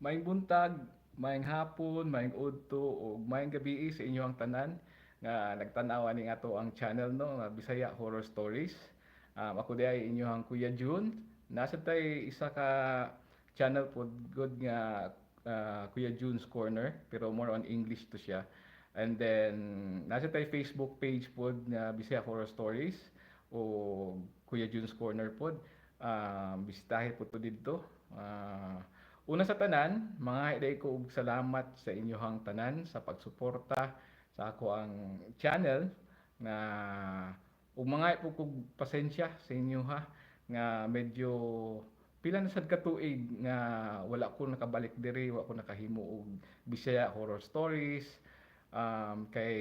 Maayong buntag, maayong hapon, maayong udto ug maayong gabi sa inyong tanan nga nagtan-aw ani ato ang channel no nga Bisaya Horror Stories. Ako di ay inyong Kuya June. Nasa tay isa ka channel pod good nga Kuya June's Corner pero more on English to siya. And then nasa tay Facebook page pod nga Bisaya Horror Stories o Kuya June's Corner pod. Bisitahin po to dito. Una sa tanan, mga hiday ko og salamat sa inyohang tanan sa pagsuporta sa ako ang channel nga ug mga po kog pasensya sa inyo ha nga medyo pila na sad ka tuig nga wala ko nakabalik diri, wala ko nakahimo og Bisaya Horror Stories. Kay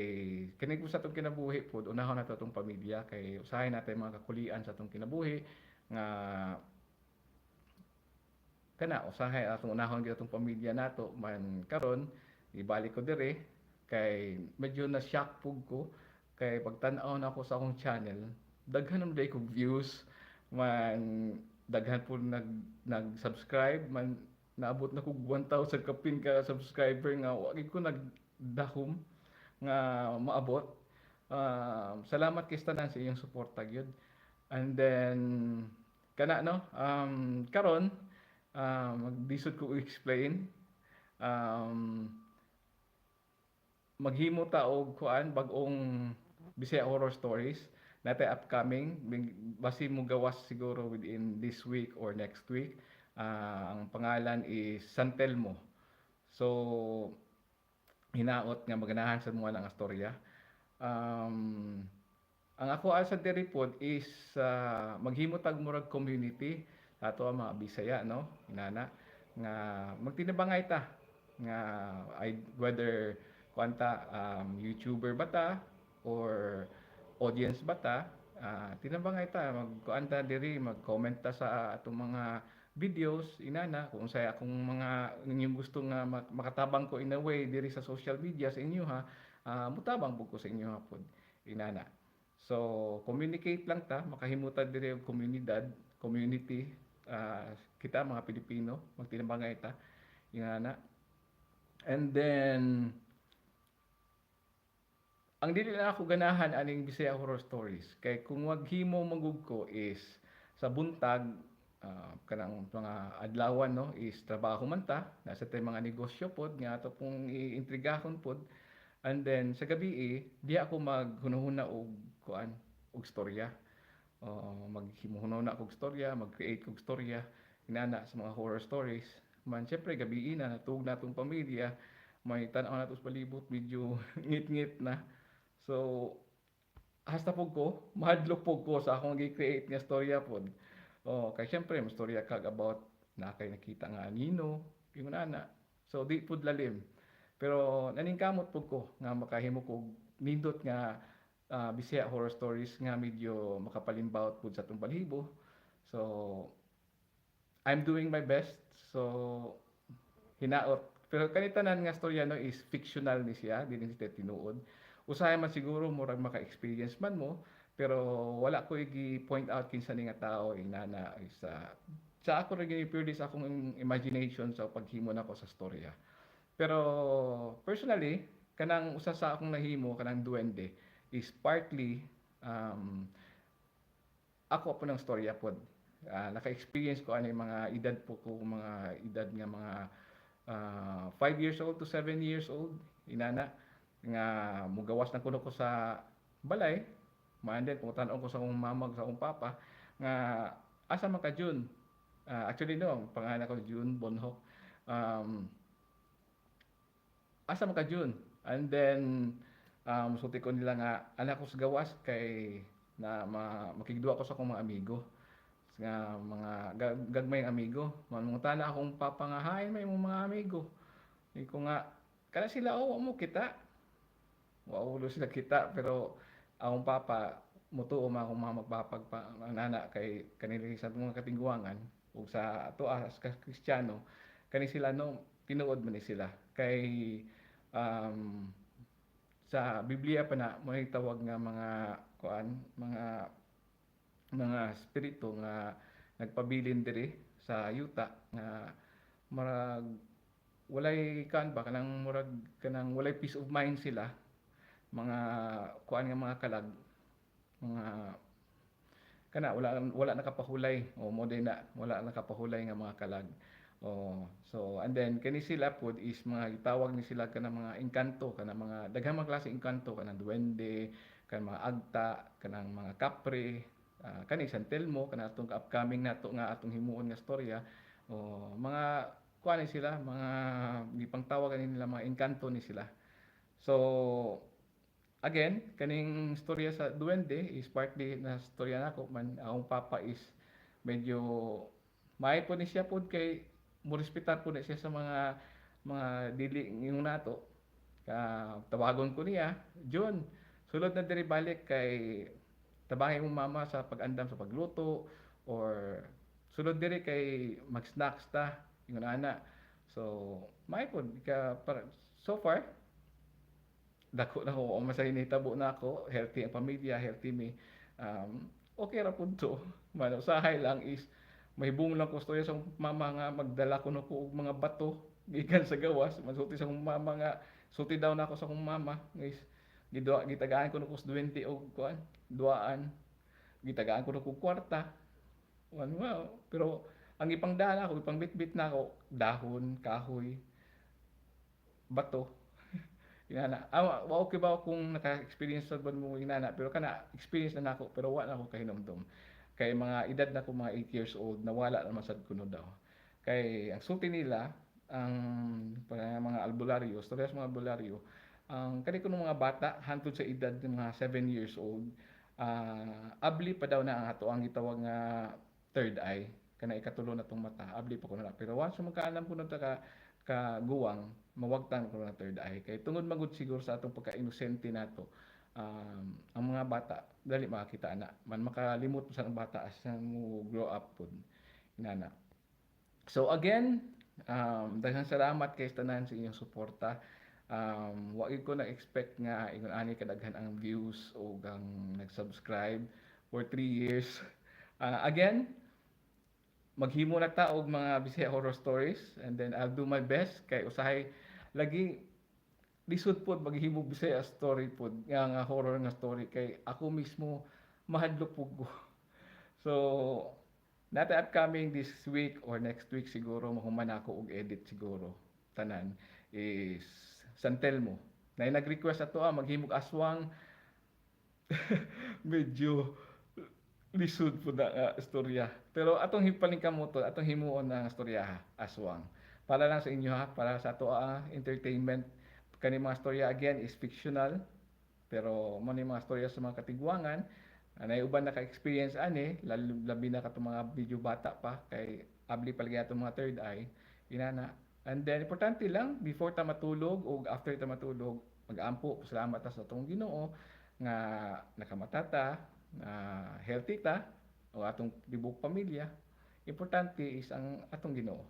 kini ko sa atong kinabuhi pod unahon nato atong pamilya kay usahay natin mga kakulian sa atong kinabuhi nga kana usahay atong unahon gyud atong pamilya nato man karon ibalik ko dire kay medyo na shock pug ko kay pagtan-aw na ako sa akong channel daghan man kog views man daghan po nag-subscribe man naabot na kog 1,000 kapin ka subscriber nga wa gid ko nagdahom nga maabot. Salamat kay tanan sa iyong suporta gyud. And then kana no karon magdisod ko explain um, maghimo ta og kuan bag-ong Bisaya Horror Stories natay upcoming basi mo gawas siguro within this week or next week. Ang pangalan is San Telmo. So hinaot nga maganahan sa mga nga storya. um, ang ako sa diri pod is maghimo tag murag community sa ato ang mga Bisaya no inana nga magtinabangay ta nga whether kuanta YouTuber bata or audience bata tinabangay ta magkuanta diri mag-comment ta sa atong mga videos inana kung say akong mga inyong gusto nga makatabang ko in a way diri sa social media sa inyo ha. Mutabang pud ko sa inyo ha pod inana. So communicate lang ta makahimutan diri og komunidad community kita mga Pilipino magtinabangay ta inana. And then ang dili na ako ganahan aning Bisaya Horror Stories kay kung maghimo magug ko is sa buntag kanang mga adlawan no is trabaho man ta nasa tay mga negosyo pod nga ato pong iintrigahon pod. And then sa gabi di ako maghunahuna og kuan og storya. Maghimuhunaw na kog storya, mag-create kog storya inana sa mga horror stories. Man syempre gabi na natug natong pamilya, may tan-aw nato sa palibot medyo ngit-ngit na. So hasta pug ko, mahadlok pug ko sa akong gi-create nga storya pod. Kay syempre mo storya kag about na kay nakita nga nino, ingon ana. So di pud lalim. Pero naningkamot pug ko nga makahimo kog nindot nga Bisaya Horror Stories nga medyo makapalimbaut pud sa atong balhibo. So I'm doing my best. So hinaot. Pero kanitanan nga storya no is fictional ni siya, dili ni siya tinuod. Usahay man siguro murag maka-experience man mo, pero wala ko i-point out kinsa ni nga tao inana sa ako ra gini purely sa akong imagination sa paghimo nako sa storya. Pero personally, kanang usa sa akong nahimo kanang duwende is partly ako po ng storya pod. Naka-experience ko ani mga edad po ko mga edad nga mga 5 years old to 7 years old inana nga mugawas na kuno ko sa balay man din putan ko sa akong mama sa akong papa nga asa man ka June. Actually no pangalan ko June Bonhoc. Asa man ka June, and then sulti ko nila nga anak ko sa gawas kay na makigduwa ko sa akong mga amigo nga mga gagmayng amigo manungtana akong papa nga hay may mga amigo ko nga kana sila mo kita ulo sila kita pero akong papa mutuo man akong mga magpapag nana kay kanila sa mga katingguangan ug sa ato as Kristiyano kani sila no tinuod man ni sila kay sa Biblia pa na may tawag nga mga kuan mga espiritu nga nagpabilin diri sa yuta nga marag walay kan ba kanang murag kanang walay peace of mind sila, mga kuan nga mga kalag, mga wala nakapahulay o mo din na wala nakapahulay nga mga kalag. So and then kani sila pod is mga gitawag ni sila kanang mga engkanto, kanang mga daghang mga klase engkanto, kanang duwende, kanang mga agta, kanang mga kapre, kani San Telmo, kanang atong upcoming nato nga atong himuon nga storya. Mga kuan ni sila, mga gipangtawag ani nila mga engkanto ni sila. So again, kaning storya sa duwende is partly na storya nako man. Akong papa is medyo may po ni siya pod kay mo respetar po na siya sa mga dili ngayong nato. Tawagon ko niya, John, sulod na diri balik kay tabangi mong mama sa pag-andam sa pagluto or sulod diri kay mag-snacks ta ingon ana. So may pod ka para so far dako na ko masay nahitabo na ako, healthy ang pamilya, healthy me. Okay ra pud to. Man usahay lang is mahibong lang ko storya sa mama nga magdala ko na ko og mga bato gikan sa gawas. Mansulti sa akong mama nga sulti daw na ako sa akong mama guys. Gitagaan ko na ko sa 20 og kuan, duaan. Gitagaan ko na ko kwarta. Wow. Pero ang ipangdala ko, ipang bitbit na ako, dahon, kahoy, bato. Inana. Okay ba kung naka-experience sa ban mo inana pero kana experience na nako pero wala ako kahinomdom. Kay mga edad na ko mga 8 years old nawala naman sad kuno daw. Kay ang sulti nila ang mga albularyo, storya sa mga albularyo, ang kani kuno mga bata hantod sa edad ng mga 7 years old, abli pa daw na ang ato ang gitawag nga third eye kana ikatulo na tong mata abli pa kuno na pero once magkaalam kuno ta ka guwang mawagtan ko na third eye kay tungod magud siguro sa atong pagka-inosente nato, ang mga bata dali makakita ana man makalimot sa bata as mo grow up pud inana. So again, daghang salamat kay tanan sa inyong suporta. Wa gid ko na expect nga ingon ani kadaghan ang views o ang nag-subscribe for 3 years. Again, maghimo na ta og mga Bisaya horror stories and then I'll do my best kay usahay lagi lisod pod maghimo Bisaya story pod nga horror nga story kay ako mismo mahadlok pug ko. So nata upcoming this week or next week siguro mahuman ako og edit siguro tanan is San Telmo. Na nag-request ato maghimog aswang medyo lisod po na istorya. Pero atong hipalingkam mo to, atong himuon na istorya ha, aswang. Para lang sa inyo ha, para sa ato entertainment. Kani mga istorya again is fictional. Pero mo ni mga istorya sa mga katigwangan. Anay uban naka-experience ani, labi na katong mga video bata pa kay abli palagi atong mga third eye. Inana. And then importante lang before ta matulog o after ta matulog, mag-ampo salamat ta sa atong Ginoo nga nakamatata, healthy ta o atong tibok pamilya. Importante is ang atong Ginoo,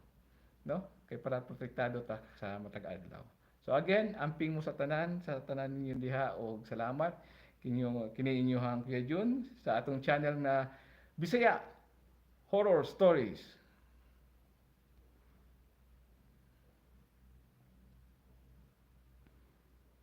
no? Kay para protektado ta sa matag adlaw. So again, amping mo sa tanan ninyo diha og salamat kini inyong Kuya Jun sa atong channel na Bisaya Horror Stories.